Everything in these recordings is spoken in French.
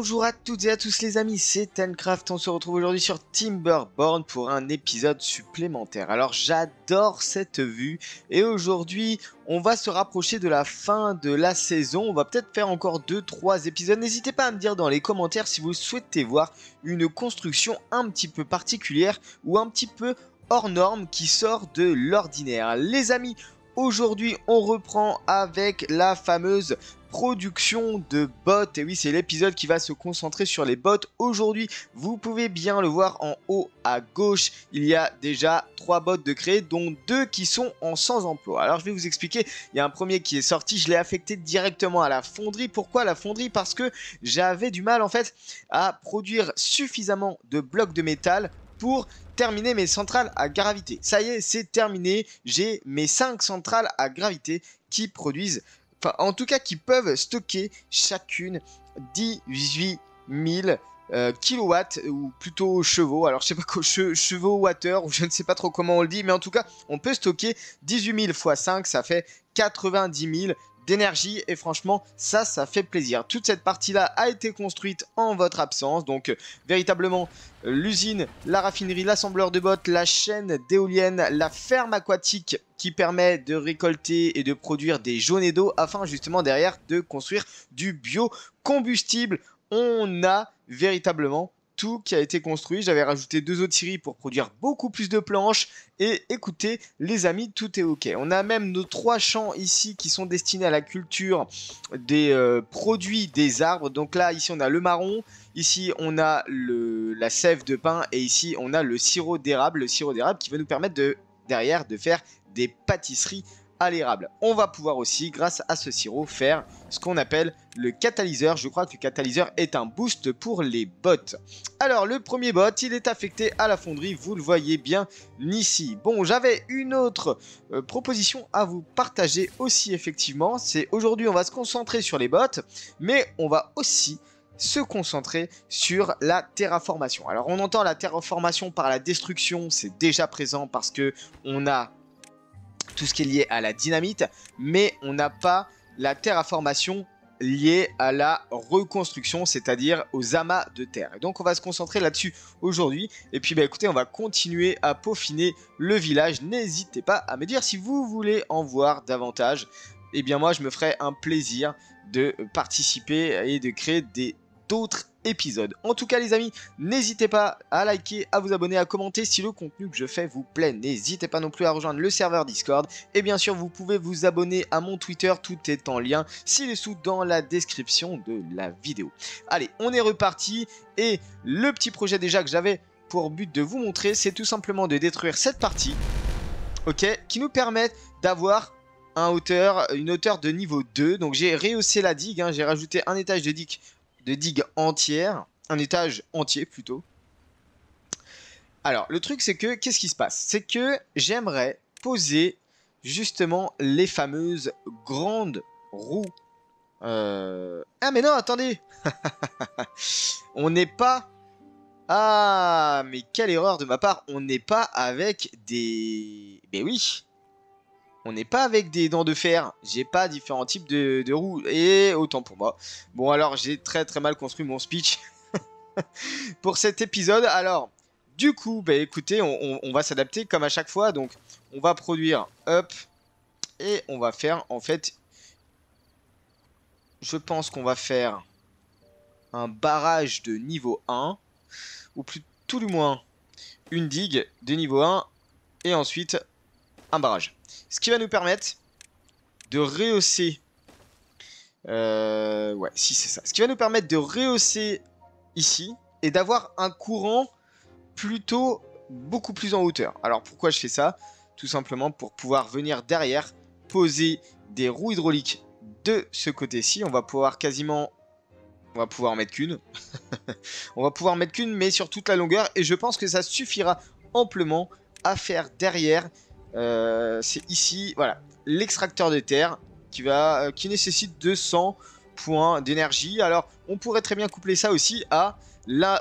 Bonjour à toutes et à tous les amis, c'est Thancraft, on se retrouve aujourd'hui sur Timberborn pour un épisode supplémentaire. Alors j'adore cette vue et aujourd'hui on va se rapprocher de la fin de la saison, on va peut-être faire encore 2-3 épisodes. N'hésitez pas à me dire dans les commentaires si vous souhaitez voir une construction un petit peu particulière ou un petit peu hors norme qui sort de l'ordinaire. Les amis, aujourd'hui on reprend avec la fameuse production de bots. Et oui, c'est l'épisode qui va se concentrer sur les bots. Aujourd'hui, vous pouvez bien le voir en haut à gauche, il y a déjà 3 bots de créer, dont 2 qui sont en sans emploi. Alors je vais vous expliquer, il y a un premier qui est sorti, je l'ai affecté directement à la fonderie. Pourquoi la fonderie? Parce que j'avais du mal en fait à produire suffisamment de blocs de métal pour terminer mes centrales à gravité. Ça y est, c'est terminé, j'ai mes 5 centrales à gravité qui produisent, enfin, en tout cas, qui peuvent stocker chacune 18 000 kilowatts, ou plutôt chevaux. Alors, je sais pas quoi, chevaux, water, ou je ne sais pas trop comment on le dit, mais en tout cas, on peut stocker 18 000 x 5, ça fait 90 000 d'énergie, et franchement, ça fait plaisir. Toute cette partie-là a été construite en votre absence, donc véritablement, l'usine, la raffinerie, l'assembleur de bots, la chaîne d'éoliennes, la ferme aquatique qui permet de récolter et de produire des jaunets d'eau afin justement derrière de construire du biocombustible. On a véritablement tout qui a été construit. J'avais rajouté 2 autres scieries pour produire beaucoup plus de planches. Et écoutez les amis, tout est ok. On a même nos 3 champs ici qui sont destinés à la culture des produits des arbres. Donc là, ici on a le marron. Ici, on a la sève de pin et ici, on a le sirop d'érable. Le sirop d'érable qui va nous permettre derrière de faire des pâtisseries à l'érable. On va pouvoir aussi, grâce à ce sirop, faire ce qu'on appelle le catalyseur. Je crois que le catalyseur est un boost pour les bots. Alors, le premier bot, il est affecté à la fonderie. Vous le voyez bien ici. Bon, j'avais une autre proposition à vous partager aussi, effectivement. C'est aujourd'hui, on va se concentrer sur les bots, mais on va aussi se concentrer sur la terraformation. Alors on entend la terraformation par la destruction, c'est déjà présent parce que on a tout ce qui est lié à la dynamite, mais on n'a pas la terraformation liée à la reconstruction, c'est-à-dire aux amas de terre. Et donc on va se concentrer là-dessus aujourd'hui. Et puis bah écoutez, on va continuer à peaufiner le village. N'hésitez pas à me dire si vous voulez en voir davantage. Eh bien moi je me ferai un plaisir de participer et de créer d'autres épisodes. En tout cas les amis, n'hésitez pas à liker, à vous abonner, à commenter si le contenu que je fais vous plaît. N'hésitez pas non plus à rejoindre le serveur Discord. Et bien sûr, vous pouvez vous abonner à mon Twitter, tout est en lien ci-dessous dans la description de la vidéo. Allez, on est reparti. Et le petit projet déjà que j'avais pour but de vous montrer, c'est tout simplement de détruire cette partie, ok, qui nous permet d'avoir une hauteur de niveau 2. Donc j'ai rehaussé la digue, hein, j'ai rajouté un étage de digue entière, un étage entier plutôt. Alors le truc c'est que, qu'est-ce qui se passe? C'est que j'aimerais poser justement les fameuses grandes roues. Ah mais non, attendez. On n'est pas... Ah, mais quelle erreur de ma part. On n'est pas avec des... Mais oui, on n'est pas avec des dents de fer. J'ai pas différents types de roues. Et autant pour moi. Bon, alors, j'ai très mal construit mon speech pour cet épisode. Alors, du coup, bah écoutez, on va s'adapter comme à chaque fois. Donc, on va produire up. Et on va faire, en fait... Je pense qu'on va faire un barrage de niveau 1. Ou plus, tout du moins, une digue de niveau 1. Et ensuite, un barrage. Ce qui va nous permettre de rehausser... ouais, si c'est ça. Ce qui va nous permettre de rehausser ici et d'avoir un courant plutôt beaucoup plus en hauteur. Alors pourquoi je fais ça? Tout simplement pour pouvoir venir derrière poser des roues hydrauliques de ce côté-ci. On va pouvoir quasiment... On va pouvoir en mettre qu'une. On va pouvoir mettre qu'une, mais sur toute la longueur. Et je pense que ça suffira amplement à faire derrière... c'est ici, voilà, l'extracteur de terre qui nécessite 200 points d'énergie. Alors, on pourrait très bien coupler ça aussi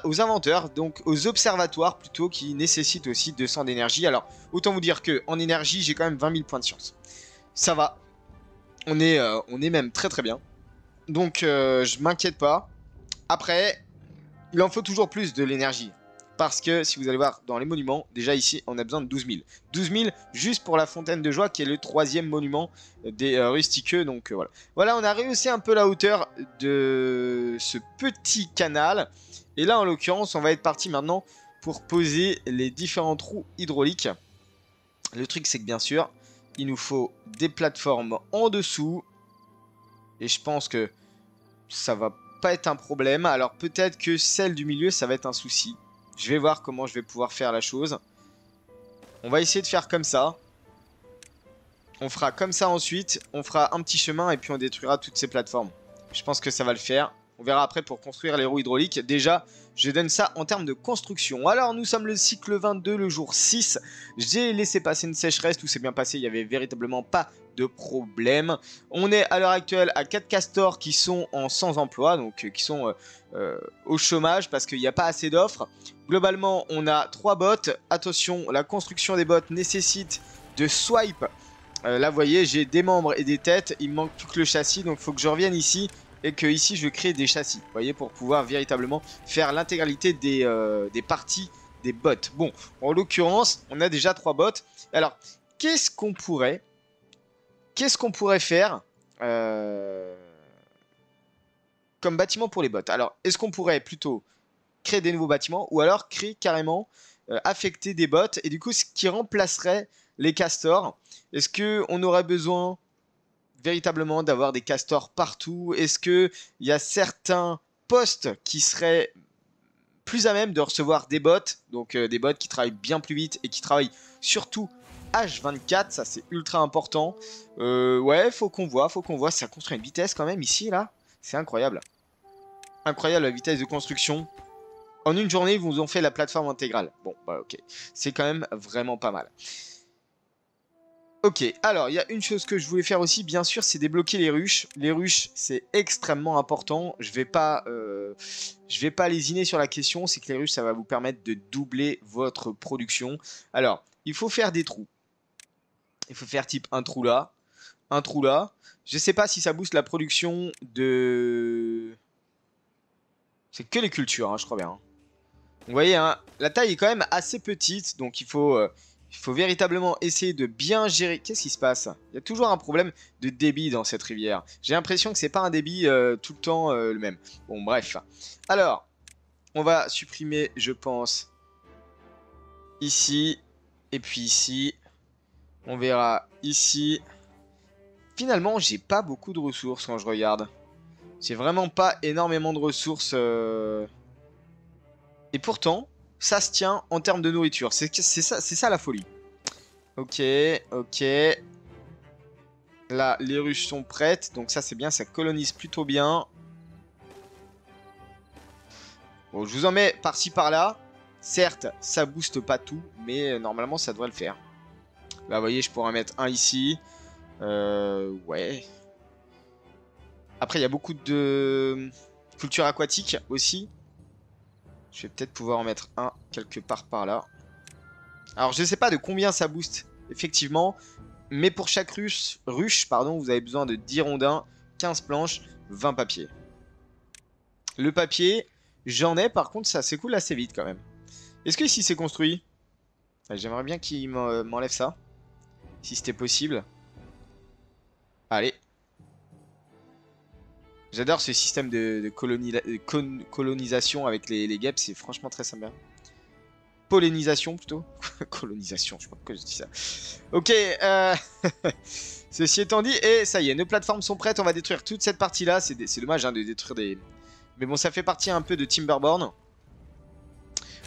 aux inventeurs, donc aux observatoires plutôt, qui nécessitent aussi 200 d'énergie. Alors, autant vous dire que en énergie, j'ai quand même 20 000 points de science. Ça va. On est même très bien. Donc, je m'inquiète pas. Après, il en faut toujours plus de l'énergie. Parce que si vous allez voir dans les monuments, déjà ici, on a besoin de 12 000. 12 000 juste pour la fontaine de joie qui est le 3e monument des rustiqueux. Donc voilà. Voilà, on a rehaussé un peu la hauteur de ce petit canal. Et là, en l'occurrence, on va être parti maintenant pour poser les différents trous hydrauliques. Le truc, c'est que bien sûr, il nous faut des plateformes en dessous. Et je pense que ça va pas être un problème. Alors peut-être que celle du milieu, ça va être un souci. Je vais voir comment je vais pouvoir faire la chose. On va essayer de faire comme ça. On fera comme ça ensuite. On fera un petit chemin et puis on détruira toutes ces plateformes. Je pense que ça va le faire. On verra après pour construire les roues hydrauliques. Déjà, je donne ça en termes de construction. Alors, nous sommes le cycle 22, le jour 6. J'ai laissé passer une sécheresse. Tout s'est bien passé. Il n'y avait véritablement pas de problème. On est à l'heure actuelle à 4 castors qui sont en sans emploi. Donc, qui sont au chômage parce qu'il n'y a pas assez d'offres. Globalement, on a 3 bots. Attention, la construction des bots nécessite de swipe. Là, vous voyez, j'ai des membres et des têtes. Il me manque plus que le châssis. Donc, il faut que je revienne ici. Et que ici je crée des châssis, vous voyez, pour pouvoir véritablement faire l'intégralité des parties des bots. Bon, en l'occurrence, on a déjà 3 bots. Alors, qu'est-ce qu'on pourrait faire comme bâtiment pour les bots? Alors, est-ce qu'on pourrait plutôt créer des nouveaux bâtiments ou alors créer carrément, affecter des bots et du coup, ce qui remplacerait les castors? Est-ce qu'on aurait besoin véritablement d'avoir des castors partout? Est-ce qu'il y a certains postes qui seraient plus à même de recevoir des bots, donc des bots qui travaillent bien plus vite et qui travaillent surtout H24, ça c'est ultra important. Ouais, faut qu'on voit, ça construit une vitesse quand même ici, là, c'est incroyable. Incroyable la vitesse de construction. En une journée, ils vous ont fait la plateforme intégrale. Bon, bah ok, c'est quand même vraiment pas mal. Ok, alors il y a une chose que je voulais faire aussi, bien sûr, c'est débloquer les ruches. Les ruches, c'est extrêmement important. Je vais pas lésiner sur la question. C'est que les ruches, ça va vous permettre de doubler votre production. Alors, il faut faire des trous. Il faut faire type un trou là, un trou là. Je sais pas si ça booste la production de... C'est que les cultures, hein, je crois bien. Vous voyez, hein, la taille est quand même assez petite, donc il faut véritablement essayer de bien gérer. Qu'est-ce qui se passe? Il y a toujours un problème de débit dans cette rivière. J'ai l'impression que c'est pas un débit tout le temps le même. Bon, bref. Alors, on va supprimer, je pense, ici. Et puis ici. On verra ici. Finalement, j'ai pas beaucoup de ressources quand je regarde. J'ai vraiment pas énormément de ressources. Et pourtant, ça se tient en termes de nourriture. C'est ça la folie. Ok, ok. Là, les ruches sont prêtes. Donc ça, c'est bien. Ça colonise plutôt bien. Bon, je vous en mets par-ci, par-là. Certes, ça booste pas tout. Mais normalement, ça devrait le faire. Là, vous voyez, je pourrais en mettre un ici. Ouais. Après, il y a beaucoup de cultures aquatiques aussi. Je vais peut-être pouvoir en mettre un quelque part par là. Alors, je ne sais pas de combien ça booste, effectivement. Mais pour chaque ruche, pardon, vous avez besoin de 10 rondins, 15 planches, 20 papiers. Le papier, j'en ai. Par contre, ça s'écoule assez vite quand même. Est-ce que ici c'est construit? J'aimerais bien qu'il m'enlève ça. Si c'était possible. Allez. J'adore ce système de colonisation avec les guêpes. C'est franchement très sympa. Pollinisation plutôt. Colonisation, je sais pas pourquoi je dis ça. Ok, ceci étant dit, et ça y est, nos plateformes sont prêtes, on va détruire toute cette partie-là. C'est dommage hein, de détruire des... Mais bon, ça fait partie un peu de Timberborn.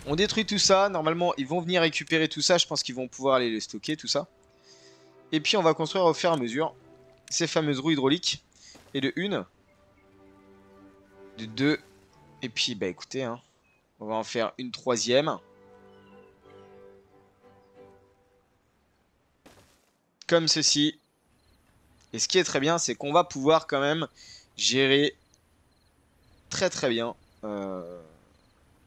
On détruit tout ça, normalement ils vont venir récupérer tout ça, je pense qu'ils vont pouvoir aller les stocker, tout ça. Et puis on va construire au fur et à mesure ces fameuses roues hydrauliques. Et de une, de deux, et puis bah écoutez, hein, on va en faire une troisième. Comme ceci. Et ce qui est très bien, c'est qu'on va pouvoir quand même gérer très très bien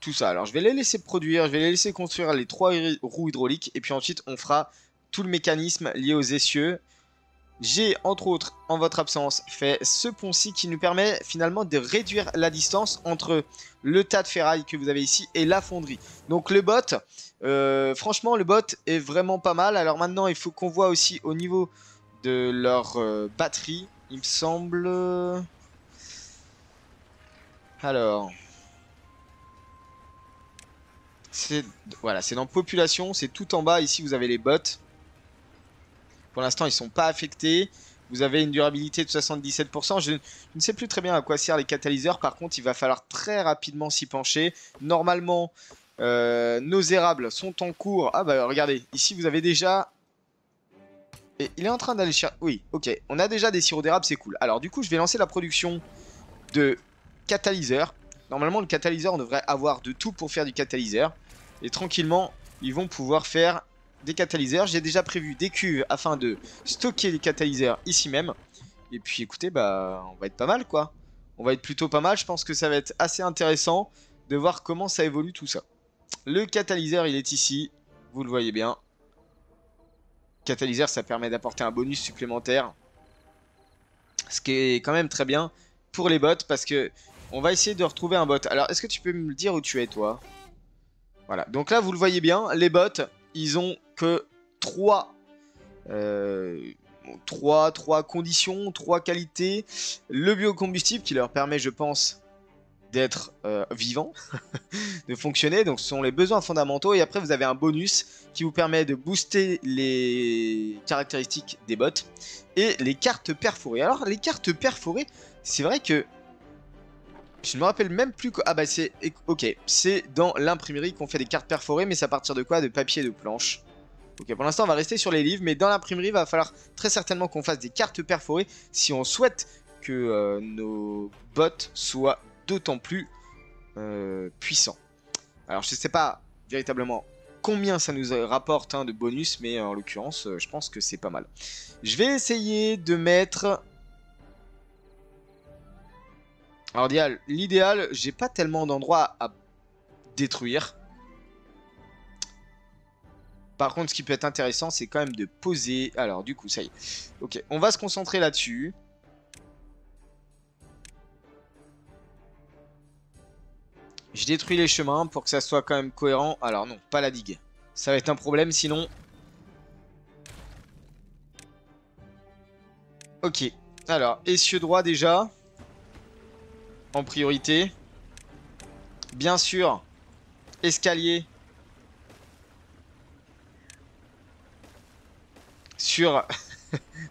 tout ça. Alors je vais les laisser produire, je vais les laisser construire les 3 roues hydrauliques. Et puis ensuite on fera tout le mécanisme lié aux essieux. j'ai entre autres, en votre absence, fait ce pont-ci qui nous permet finalement de réduire la distance entre le tas de ferraille que vous avez ici et la fonderie. Donc le bot, franchement le bot est vraiment pas mal. Alors maintenant il faut qu'on voit aussi au niveau de leur batterie, il me semble... Alors... Voilà, c'est dans population, c'est tout en bas. Ici vous avez les bots. Pour l'instant, ils sont pas affectés. Vous avez une durabilité de 77%. Je ne sais plus très bien à quoi servent les catalyseurs. Par contre, il va falloir très rapidement s'y pencher. Normalement, nos érables sont en cours. Ah bah regardez, ici vous avez déjà... Et il est en train d'aller chercher... Oui, ok. On a déjà des sirops d'érable, c'est cool. Alors du coup, je vais lancer la production de catalyseurs. Normalement, le catalyseur, on devrait avoir de tout pour faire du catalyseur. Et tranquillement, ils vont pouvoir faire... des catalyseurs. J'ai déjà prévu des cuves afin de stocker les catalyseurs ici même. Et puis écoutez, bah on va être pas mal quoi. On va être plutôt pas mal. Je pense que ça va être assez intéressant de voir comment ça évolue tout ça. Le catalyseur, il est ici. Vous le voyez bien. Catalyseur, ça permet d'apporter un bonus supplémentaire. Ce qui est quand même très bien pour les bots parce que on va essayer de retrouver un bot. Alors, est-ce que tu peux me dire où tu es toi? Voilà. Donc là, vous le voyez bien, les bots, ils ont que 3 conditions, 3 qualités. Le biocombustible qui leur permet, je pense, d'être vivants, de fonctionner. Donc ce sont les besoins fondamentaux. Et après, vous avez un bonus qui vous permet de booster les caractéristiques des bots. Et les cartes perforées. Alors, les cartes perforées, c'est vrai que je ne me rappelle même plus que... Ah bah c'est... Ok, c'est dans l'imprimerie qu'on fait des cartes perforées. Mais c'est à partir de quoi? De papier et de planche. Ok, pour l'instant on va rester sur les livres, mais dans l'imprimerie il va falloir très certainement qu'on fasse des cartes perforées si on souhaite que nos bots soient d'autant plus puissants. Alors je ne sais pas véritablement combien ça nous rapporte de bonus, mais en l'occurrence je pense que c'est pas mal. Je vais essayer de mettre... Alors l'idéal, j'ai pas tellement d'endroits à détruire. Par contre, ce qui peut être intéressant, c'est quand même de poser... Alors, du coup, ça y est. Ok, on va se concentrer là-dessus. Je détruis les chemins pour que ça soit quand même cohérent. Alors non, pas la digue. Ça va être un problème sinon. Ok. Alors, essieu droit déjà. En priorité. Bien sûr. Escalier. Sur...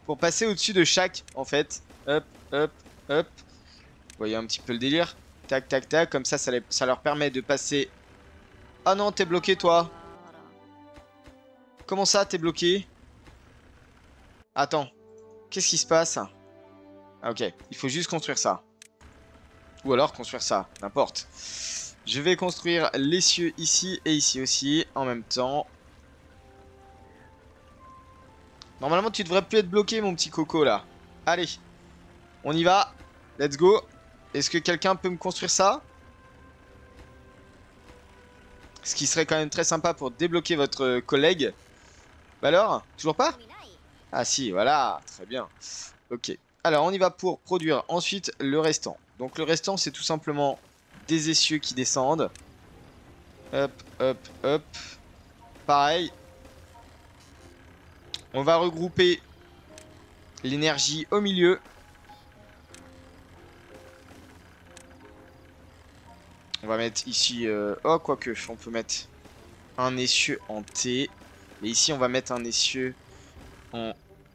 pour passer au-dessus de chaque, en fait. Hop, hop, hop. Vous voyez un petit peu le délire. Tac, tac, tac. Comme ça, ça leur permet de passer... Ah non, t'es bloqué, toi. Comment ça, t'es bloqué? Attends. Qu'est-ce qui se passe? Ah, ok. Il faut juste construire ça. Ou alors construire ça. N'importe. Je vais construire l'essieu ici et ici aussi. En même temps. Normalement, tu devrais plus être bloqué, mon petit coco, là. Allez. On y va. Let's go. Est-ce que quelqu'un peut me construire ça? Ce qui serait quand même très sympa pour débloquer votre collègue. Bah alors? Toujours pas? Ah si, voilà. Très bien. Ok. Alors, on y va pour produire ensuite le restant. Donc, le restant, c'est tout simplement des essieux qui descendent. Hop, hop, hop. Pareil. On va regrouper l'énergie au milieu. On va mettre ici... Oh, quoique, on peut mettre un essieu en T. Et ici, on va mettre un essieu en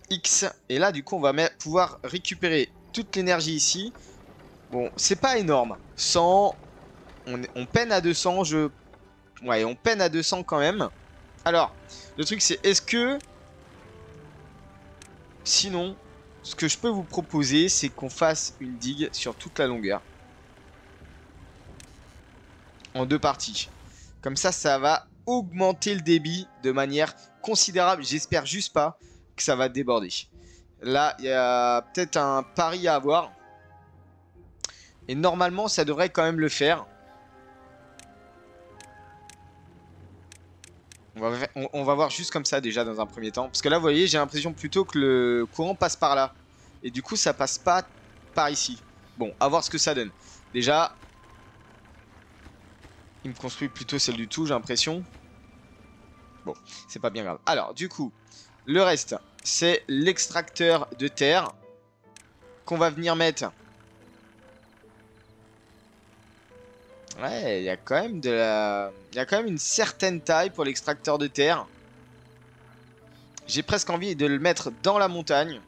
X. Et là, du coup, on va pouvoir récupérer toute l'énergie ici. Bon, c'est pas énorme. 100... On peine à 200. Ouais, on peine à 200 quand même. Alors, le truc, c'est est-ce que... Sinon, ce que je peux vous proposer, c'est qu'on fasse une digue sur toute la longueur. En 2 parties. Comme ça va augmenter le débit de manière considérable. J'espère juste pas que ça va déborder. Là, il y a peut-être un pari à avoir. Et normalement, ça devrait quand même le faire. On va voir juste comme ça déjà dans un premier temps. Parce que là, vous voyez, j'ai l'impression plutôt que le courant passe par là. Et du coup, ça passe pas par ici. Bon, à voir ce que ça donne. Déjà, il me construit plutôt celle du tout, j'ai l'impression. Bon, c'est pas bien grave. Alors, du coup, le reste, c'est l'extracteur de terre qu'on va venir mettre. Ouais, il y a quand même il y a quand même une certaine taille pour l'extracteur de terre. J'ai presque envie de le mettre dans la montagne.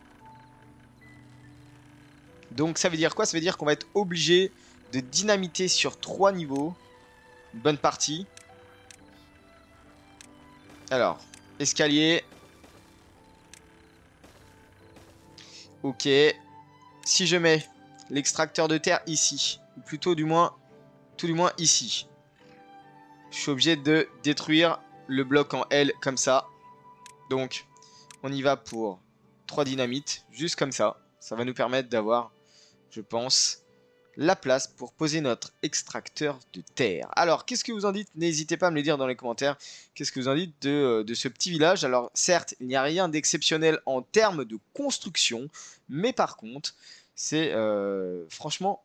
Donc ça veut dire quoi? Ça veut dire qu'on va être obligé de dynamiter sur 3 niveaux. Une bonne partie. Alors, escalier. Ok. Si je mets l'extracteur de terre ici, ou plutôt du moins, tout du moins ici, je suis obligé de détruire le bloc en L comme ça. Donc, on y va pour 3 dynamites, juste comme ça. Ça va nous permettre d'avoir, je pense, la place pour poser notre extracteur de terre. Alors, qu'est-ce que vous en dites? N'hésitez pas à me le dire dans les commentaires. Qu'est-ce que vous en dites de ce petit village? Alors, certes, il n'y a rien d'exceptionnel en termes de construction, mais par contre, c'est franchement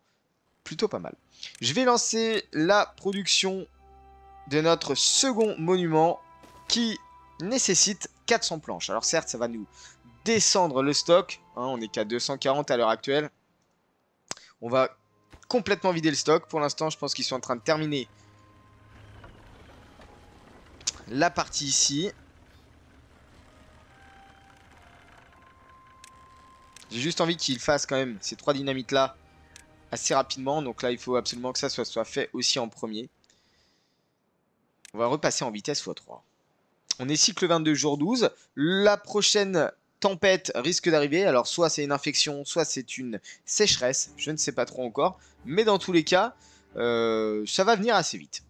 plutôt pas mal. Je vais lancer la production de notre second monument qui nécessite 400 planches. Alors certes, ça va nous descendre le stock. Hein, on n'est qu'à 240 à l'heure actuelle. On va complètement vider le stock. Pour l'instant, je pense qu'ils sont en train de terminer la partie ici. J'ai juste envie qu'ils fassent quand même ces 3 dynamites là assez rapidement. Donc là, il faut absolument que ça soit fait aussi en premier. On va repasser en vitesse x3. On est cycle 22 jour 12. La prochaine tempête risque d'arriver. Alors soit c'est une infection, soit c'est une sécheresse. Je ne sais pas trop encore. Mais dans tous les cas, ça va venir assez vite.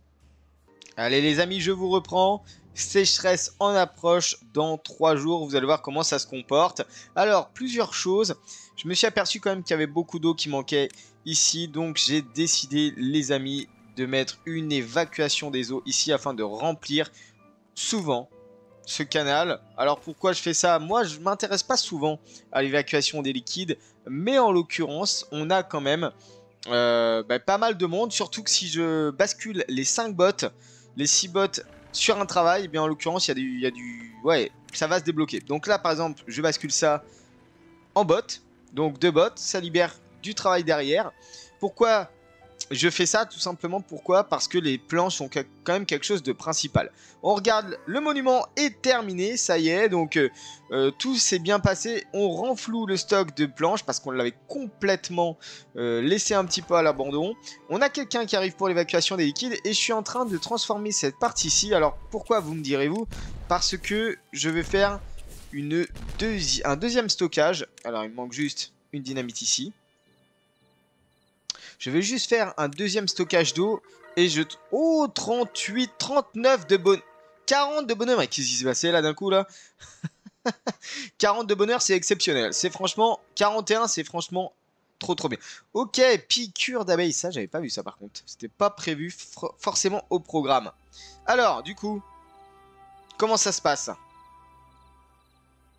Allez les amis, je vous reprends. Sécheresse en approche dans 3 jours. Vous allez voir comment ça se comporte. Alors, plusieurs choses. Je me suis aperçu quand même qu'il y avait beaucoup d'eau qui manquait ici. Donc j'ai décidé, les amis, de mettre une évacuation des eaux ici afin de remplir souvent ce canal. Alors pourquoi je fais ça? Moi je m'intéresse pas souvent à l'évacuation des liquides, mais en l'occurrence on a quand même pas mal de monde, surtout que si je bascule les 5 bots, les 6 bots sur un travail, eh bien en l'occurrence il y a du... Ouais, ça va se débloquer. Donc là par exemple je bascule ça en bot, donc 2 bots, ça libère du travail derrière. Pourquoi je fais ça? Tout simplement pourquoi? Parce que les planches sont quand même quelque chose de principal. On regarde, le monument est terminé, ça y est, donc tout s'est bien passé. On renfloue le stock de planches parce qu'on l'avait complètement laissé un petit peu à l'abandon. On a quelqu'un qui arrive pour l'évacuation des liquides et je suis en train de transformer cette partie-ci. Alors pourquoi, vous me direz-vous? Parce que je vais faire un deuxième stockage. Alors il me manque juste une dynamite ici. Je vais juste faire un deuxième stockage d'eau. Et je... Oh, 38, 39 de bonheur. 40 de bonheur. Mais qu'est-ce qui s'est passé là d'un coup là? 40 de bonheur, c'est exceptionnel. C'est franchement... 41, c'est franchement trop bien. Ok, piqûre d'abeille. Ça, j'avais pas vu ça par contre. C'était pas prévu forcément au programme. Alors, du coup... Comment ça se passe?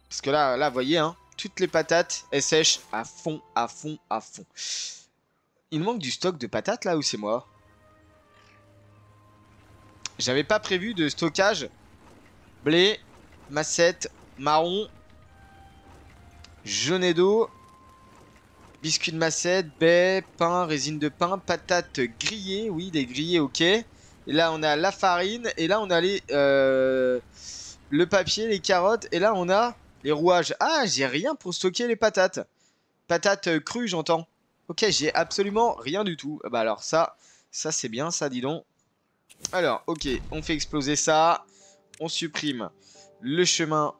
Parce que là, vous voyez, hein, toutes les patates, elles sèchent à fond. Il me manque du stock de patates là ou c'est moi? J'avais pas prévu de stockage. Blé, massette, marron, jaunet d'eau, biscuit de massette, baie, pain, résine de pain, patates grillées. Oui, des grillées, ok. Et là on a la farine. Et là on a le papier, les carottes. Et là on a les rouages. Ah, j'ai rien pour stocker les patates. Patates crues, j'entends. Ok, j'ai absolument rien du tout. Bah alors ça c'est bien, ça, dis donc. Alors, ok, on fait exploser ça. On supprime le chemin.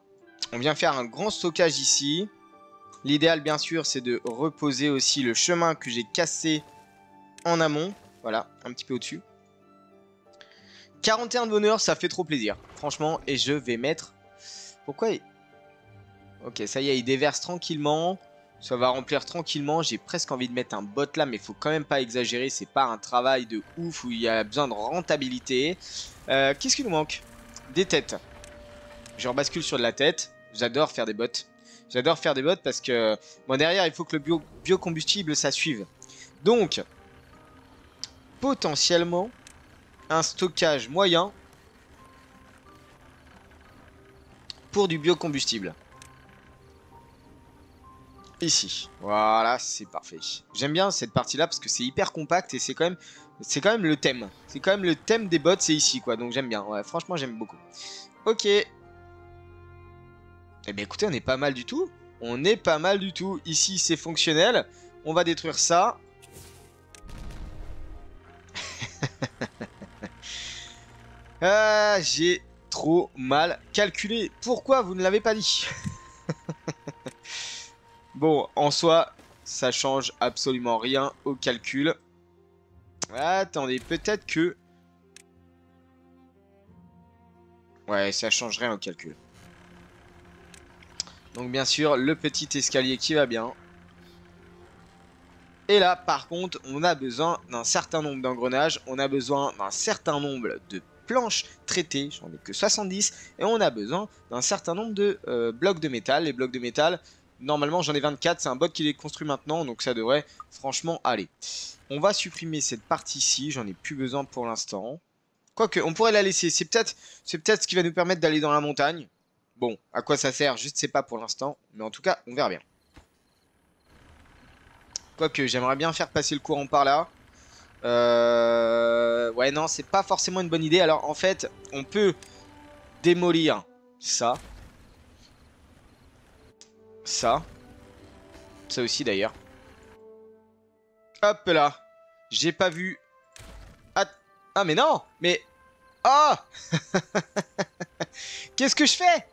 On vient faire un grand stockage ici. L'idéal, bien sûr, c'est de reposer aussi le chemin que j'ai cassé en amont. Voilà, un petit peu au-dessus. 41 de bonheur, ça fait trop plaisir. Franchement, et je vais mettre... Pourquoi il... Ok, ça y est, il déverse tranquillement. Ça va remplir tranquillement. J'ai presque envie de mettre un bot là, mais il faut quand même pas exagérer. C'est pas un travail de ouf où il y a besoin de rentabilité. Qu'est-ce qu'il nous manque? Des têtes. Je rebascule sur de la tête. J'adore faire des bots. J'adore faire des bots parce que bon, derrière, il faut que le biocombustible, ça suive. Donc, potentiellement, un stockage moyen pour du biocombustible. Ici. Voilà, c'est parfait. J'aime bien cette partie-là parce que c'est hyper compact et c'est quand même le thème. C'est quand même le thème des bots, c'est ici, quoi. Donc j'aime bien. Ouais, franchement, j'aime beaucoup. Ok. Eh bien, écoutez, on est pas mal du tout. On est pas mal du tout. Ici, c'est fonctionnel. On va détruire ça. Ah, j'ai trop mal calculé. Pourquoi vous ne l'avez pas dit? Bon, en soi, ça change absolument rien au calcul. Attendez, peut-être que... Ouais, ça change rien au calcul. Donc bien sûr, le petit escalier qui va bien. Et là, par contre, on a besoin d'un certain nombre d'engrenages. On a besoin d'un certain nombre de planches traitées. J'en ai que 70. Et on a besoin d'un certain nombre de blocs de métal. Les blocs de métal, normalement, j'en ai 24. C'est un bot qui les construit maintenant. Donc ça devrait franchement aller. On va supprimer cette partie-ci. J'en ai plus besoin pour l'instant. Quoique, on pourrait la laisser. C'est peut-être ce qui va nous permettre d'aller dans la montagne. Bon, à quoi ça sert, je ne sais pas pour l'instant. Mais en tout cas, on verra bien. Quoique, j'aimerais bien faire passer le courant par là. Ouais, non, c'est pas forcément une bonne idée. Alors, en fait, on peut démolir ça. Ça. Ça aussi, d'ailleurs. Hop là. J'ai pas vu. Ah, mais non. Mais... Ah. Qu'est-ce que je fais?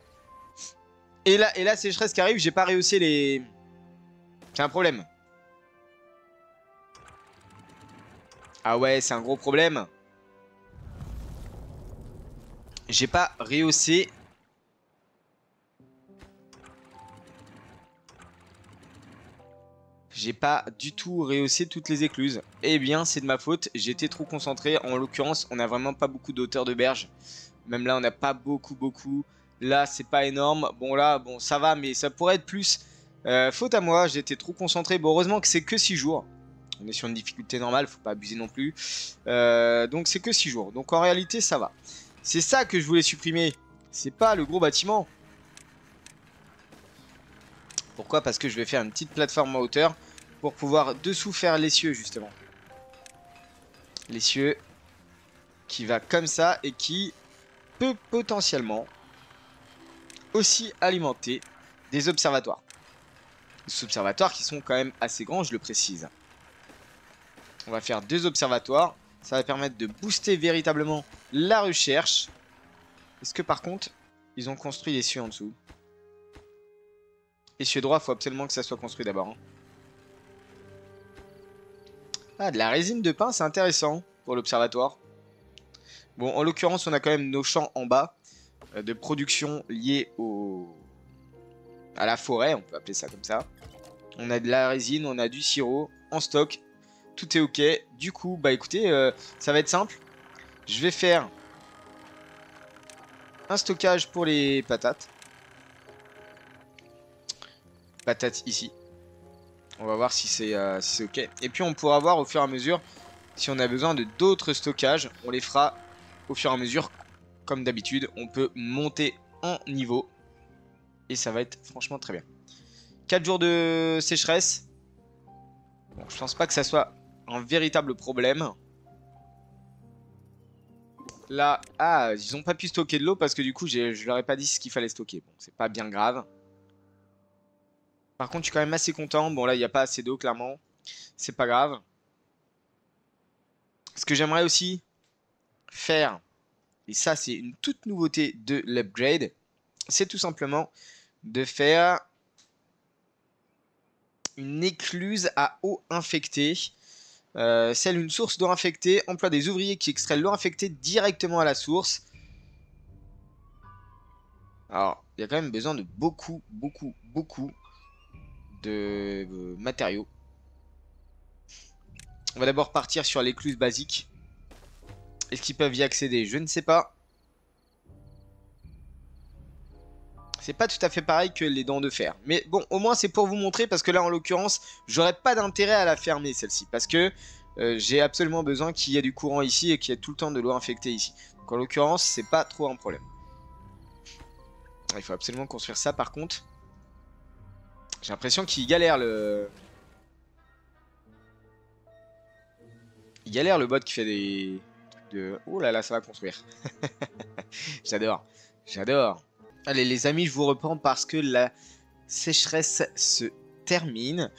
Et là, sécheresse qui arrive, j'ai pas rehaussé les... C'est un problème. Ah ouais, c'est un gros problème. J'ai pas rehaussé. J'ai pas du tout rehaussé toutes les écluses. Eh bien, c'est de ma faute. J'étais trop concentré. En l'occurrence, on n'a vraiment pas beaucoup de hauteur de berge. Même là, on n'a pas beaucoup. Là, c'est pas énorme. Bon, là, bon, ça va, mais ça pourrait être plus. Faute à moi, j'étais trop concentré. Bon, heureusement que c'est que 6 jours. On est sur une difficulté normale, faut pas abuser non plus. Donc, c'est que 6 jours. Donc, en réalité, ça va. C'est ça que je voulais supprimer. C'est pas le gros bâtiment. Pourquoi? Parce que je vais faire une petite plateforme en hauteur pour pouvoir dessous faire l'essieu, justement. L'essieu qui va comme ça et qui peut potentiellement aussi alimenter des observatoires. Des observatoires qui sont quand même assez grands, je le précise. On va faire 2 observatoires. Ça va permettre de booster véritablement la recherche. Est-ce que par contre, ils ont construit l'essieu en dessous? Essieu droit, il faut absolument que ça soit construit d'abord. Hein. Ah, de la résine de pin, c'est intéressant pour l'observatoire. Bon, en l'occurrence, on a quand même nos champs en bas de production liés à la forêt, on peut appeler ça comme ça. On a de la résine, on a du sirop en stock. Tout est ok. Du coup, bah écoutez, ça va être simple. Je vais faire un stockage pour les patates. Patates ici. On va voir si c'est ok. Et puis on pourra voir au fur et à mesure si on a besoin de d'autres stockages. On les fera au fur et à mesure. Comme d'habitude, on peut monter en niveau. Et ça va être franchement très bien. 4 jours de sécheresse. Bon, je pense pas que ça soit un véritable problème. Là, ah, ils ont pas pu stocker de l'eau parce que du coup, je leur ai pas dit ce qu'il fallait stocker. Bon, c'est pas bien grave. Par contre, je suis quand même assez content. Bon, là, il n'y a pas assez d'eau, clairement. C'est pas grave. Ce que j'aimerais aussi faire, et ça, c'est une toute nouveauté de l'upgrade, c'est tout simplement de faire une écluse à eau infectée. Celle une source d'eau infectée, emploie des ouvriers qui extraient l'eau infectée directement à la source. Alors, il y a quand même besoin de beaucoup de matériaux. On va d'abord partir sur l'écluse basique. Est-ce qu'ils peuvent y accéder? Je ne sais pas. C'est pas tout à fait pareil que les dents de fer. Mais bon, au moins c'est pour vous montrer parce que là en l'occurrence, j'aurais pas d'intérêt à la fermer celle-ci. Parce que j'ai absolument besoin qu'il y ait du courant ici et qu'il y ait tout le temps de l'eau infectée ici. Donc en l'occurrence, c'est pas trop un problème. Il faut absolument construire ça par contre. J'ai l'impression qu'il galère le... Il galère le bot qui fait des... Oh là là, ça va construire. J'adore. J'adore. Allez les amis, je vous reprends parce que la sécheresse se termine.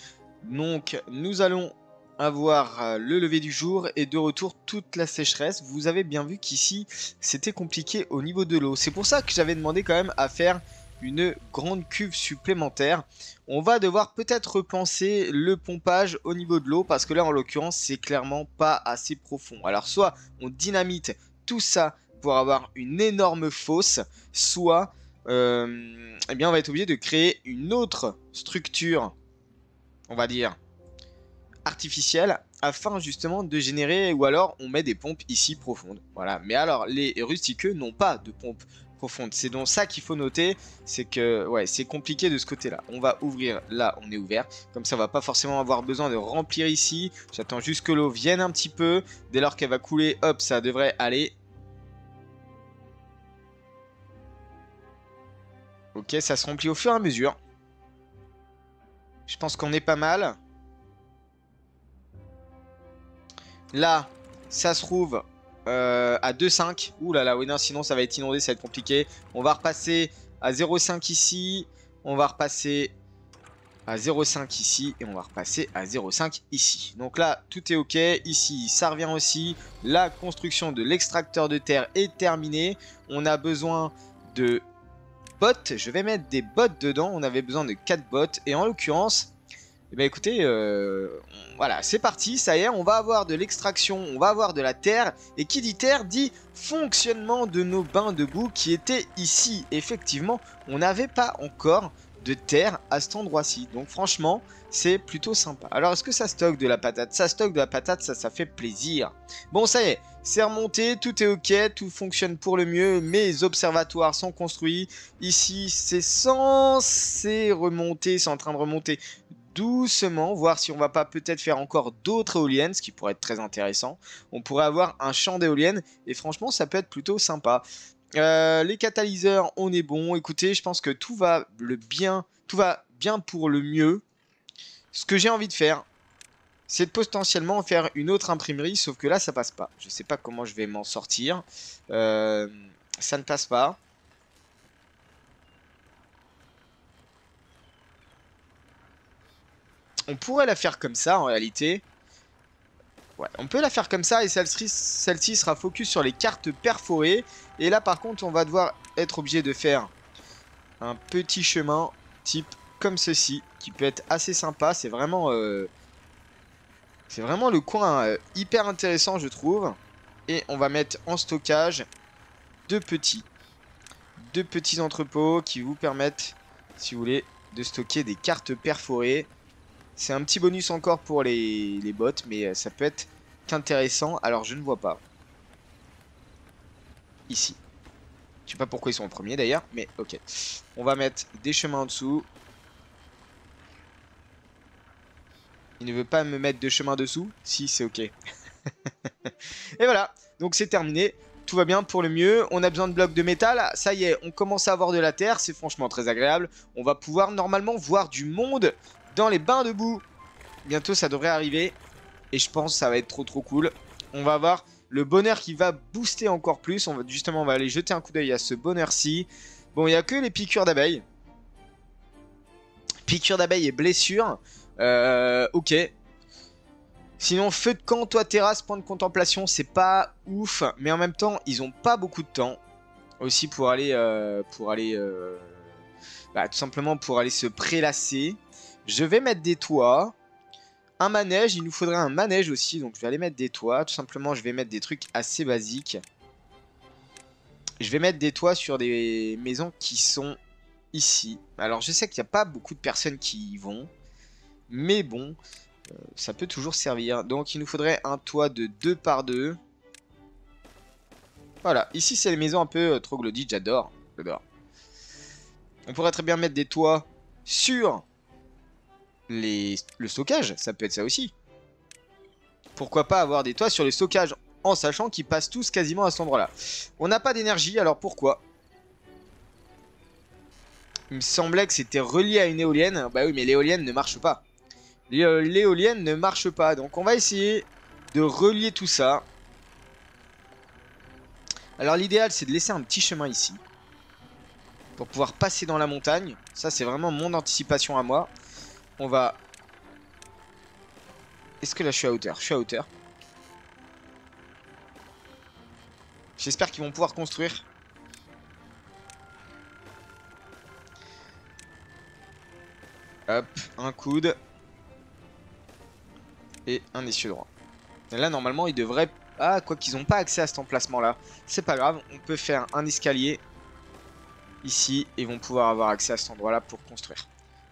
Donc nous allons avoir le lever du jour et de retour toute la sécheresse. Vous avez bien vu qu'ici c'était compliqué au niveau de l'eau. C'est pour ça que j'avais demandé quand même à faire une grande cuve supplémentaire. On va devoir peut-être repenser le pompage au niveau de l'eau parce que là en l'occurrence c'est clairement pas assez profond. Alors soit on dynamite tout ça pour avoir une énorme fosse, soit eh bien on va être obligé de créer une autre structure, on va dire artificielle, afin justement de générer, ou alors on met des pompes ici profondes. Voilà, mais alors les rustiqueux n'ont pas de pompes profondes. C'est donc ça qu'il faut noter, c'est que ouais, c'est compliqué de ce côté-là. On va ouvrir, là on est ouvert, comme ça on va pas forcément avoir besoin de remplir ici. J'attends juste que l'eau vienne un petit peu. Dès lors qu'elle va couler, hop, ça devrait aller. Ok, ça se remplit au fur et à mesure. Je pense qu'on est pas mal. Là, ça se trouve à 2,5. Ouh là là, oui, non, sinon ça va être inondé, ça va être compliqué. On va repasser à 0,5 ici. On va repasser à 0,5 ici. Et on va repasser à 0,5 ici. Donc là, tout est ok. Ici, ça revient aussi. La construction de l'extracteur de terre est terminée. On a besoin de bottes. Je vais mettre des bottes dedans. On avait besoin de 4 bottes. Et en l'occurrence... Eh bien écoutez, voilà, c'est parti, ça y est, on va avoir de l'extraction, on va avoir de la terre, et qui dit terre dit fonctionnement de nos bains de boue qui étaient ici. Effectivement, on n'avait pas encore de terre à cet endroit-ci, donc franchement, c'est plutôt sympa. Alors, est-ce que ça stocke de la patate? Ça stocke de la patate, ça fait plaisir. Bon, ça y est, c'est remonté, tout est ok, tout fonctionne pour le mieux, mes observatoires sont construits. Ici, c'est censé remonter, c'est en train de remonter doucement, voir si on va pas peut-être faire encore d'autres éoliennes, ce qui pourrait être très intéressant. On pourrait avoir un champ d'éoliennes et franchement ça peut être plutôt sympa. Les catalyseurs, on est bon. Écoutez, je pense que tout va bien pour le mieux. Ce que j'ai envie de faire, c'est de potentiellement faire une autre imprimerie, sauf que là ça passe pas. Je sais pas comment je vais m'en sortir. Ça ne passe pas. On pourrait la faire comme ça en réalité. Ouais, on peut la faire comme ça et celle-ci sera focus sur les cartes perforées. Et là par contre on va devoir être obligé de faire un petit chemin type comme ceci qui peut être assez sympa. C'est vraiment le coin hyper intéressant je trouve. Et on va mettre en stockage deux petits entrepôts qui vous permettent, si vous voulez, de stocker des cartes perforées. C'est un petit bonus encore pour les bots, mais ça peut être qu'intéressant. Alors, je ne vois pas. Ici. Je sais pas pourquoi ils sont en premier d'ailleurs, mais ok. On va mettre des chemins en dessous. Il ne veut pas me mettre de chemin dessous? Si, c'est ok. Et voilà, donc c'est terminé. Tout va bien pour le mieux. On a besoin de blocs de métal. Ça y est, on commence à avoir de la terre. C'est franchement très agréable. On va pouvoir normalement voir du monde dans les bains de boue. Bientôt ça devrait arriver. Et je pense que ça va être trop cool. On va avoir le bonheur qui va booster encore plus. On va aller jeter un coup d'œil à ce bonheur-ci. Bon, il n'y a que les piqûres d'abeilles. Piqûres d'abeilles et blessures. Ok. Sinon, feu de camp, toit terrasse, point de contemplation, c'est pas ouf. Mais en même temps, ils ont pas beaucoup de temps. Aussi pour aller... tout simplement pour aller se prélasser. Je vais mettre des toits. Un manège, il nous faudrait un manège aussi. Donc je vais aller mettre des toits. Tout simplement, je vais mettre des trucs assez basiques. Je vais mettre des toits sur des maisons qui sont ici. Alors je sais qu'il n'y a pas beaucoup de personnes qui y vont. Mais bon, ça peut toujours servir. Donc il nous faudrait un toit de 2 par 2. Voilà, ici c'est les maisons un peu troglodytes, j'adore. J'adore. On pourrait très bien mettre des toits sur le stockage. Ça peut être ça aussi. Pourquoi pas avoir des toits sur le stockage en sachant qu'ils passent tous quasiment à cet endroit-là. On n'a pas d'énergie, alors pourquoi? Il me semblait que c'était relié à une éolienne. Bah oui, mais l'éolienne ne marche pas. L'éolienne ne marche pas. Donc on va essayer de relier tout ça. Alors l'idéal, c'est de laisser un petit chemin ici. Pour pouvoir passer dans la montagne. Ça, c'est vraiment mon anticipation à moi. On va... Est-ce que là, je suis à hauteur? Je suis à hauteur. J'espère qu'ils vont pouvoir construire. Hop, un coude. Et un essieu droit. Et là, normalement, ils devraient... Ah, quoi qu'ils n'ont pas accès à cet emplacement-là. C'est pas grave, on peut faire un escalier ici. Et ils vont pouvoir avoir accès à cet endroit-là pour construire.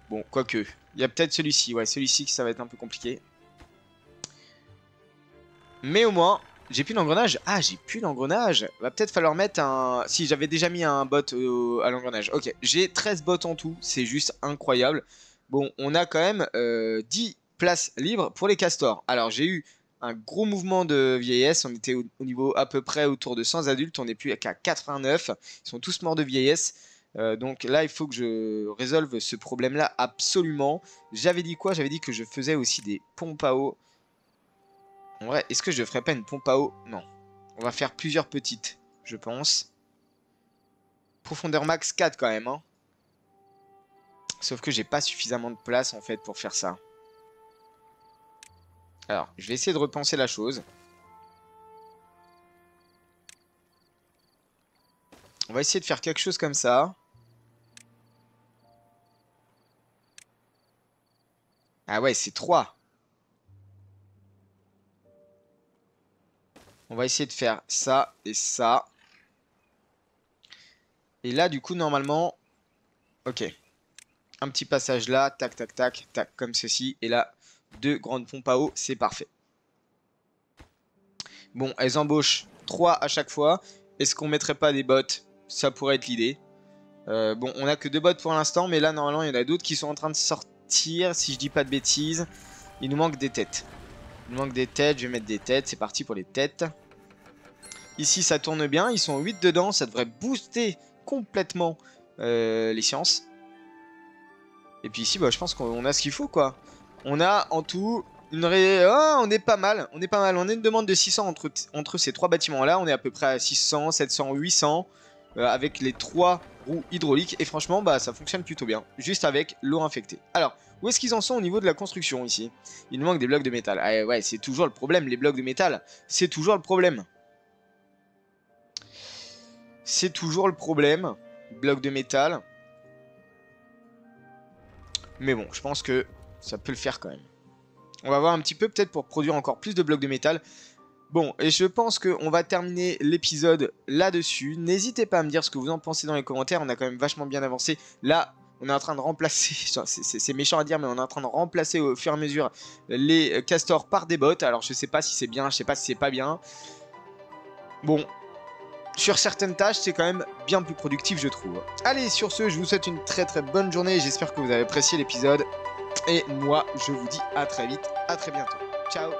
Bon, quoique. Il y a peut-être celui-ci. Ouais, celui-ci, ça va être un peu compliqué. Mais au moins, j'ai plus d'engrenage. Ah, j'ai plus d'engrenage. Va peut-être falloir mettre un... Si, j'avais déjà mis un bot à l'engrenage. Ok, j'ai 13 bots en tout. C'est juste incroyable. Bon, on a quand même 10 places libres pour les castors. Alors, j'ai eu un gros mouvement de vieillesse. On était au niveau à peu près autour de 100 adultes. On n'est plus qu'à 89. Ils sont tous morts de vieillesse. Donc là, il faut que je résolve ce problème-là absolument. J'avais dit quoi? J'avais dit que je faisais aussi des pompes à eau. En vrai, est-ce que je ne ferais pas une pompe à eau? Non. On va faire plusieurs petites, je pense. Profondeur max 4 quand même. Hein. Sauf que j'ai pas suffisamment de place en fait pour faire ça. Alors, je vais essayer de repenser la chose. On va essayer de faire quelque chose comme ça. Ah ouais, c'est 3. On va essayer de faire ça et ça. Et là, du coup, normalement... Ok. Un petit passage là, tac, tac, tac, tac, comme ceci. Et là, 2 grandes pompes à eau, c'est parfait. Bon, elles embauchent 3 à chaque fois. Est-ce qu'on mettrait pas des bots? Ça pourrait être l'idée. Bon, on a que 2 bots pour l'instant, mais là, normalement, il y en a d'autres qui sont en train de sortir, si je dis pas de bêtises. Il nous manque des têtes. Il nous manque des têtes, je vais mettre des têtes, c'est parti pour les têtes. Ici, ça tourne bien, ils sont 8 dedans, ça devrait booster complètement les sciences. Et puis ici, bah, je pense qu'on a ce qu'il faut, quoi. On a en tout... Oh, on est pas mal, on est pas mal. On a une demande de 600 entre ces 3 bâtiments-là. On est à peu près à 600, 700, 800 avec les 3 roues hydrauliques. Et franchement, bah, ça fonctionne plutôt bien, juste avec l'eau infectée. Alors, où est-ce qu'ils en sont au niveau de la construction ici? Il nous manque des blocs de métal. Ah ouais, c'est toujours le problème, les blocs de métal. C'est toujours le problème. C'est toujours le problème. Blocs de métal. Mais bon, je pense que ça peut le faire quand même. On va voir un petit peu peut-être pour produire encore plus de blocs de métal. Bon, et je pense qu'on va terminer l'épisode là-dessus. N'hésitez pas à me dire ce que vous en pensez dans les commentaires. On a quand même vachement bien avancé. Là, on est en train de remplacer, c'est méchant à dire, mais on est en train de remplacer au fur et à mesure les castors par des bots. Alors, je sais pas si c'est bien, je sais pas si c'est pas bien. Bon, sur certaines tâches, c'est quand même bien plus productif, je trouve. Allez, sur ce, je vous souhaite une très très bonne journée. J'espère que vous avez apprécié l'épisode. Et moi, je vous dis à très vite, à très bientôt. Ciao!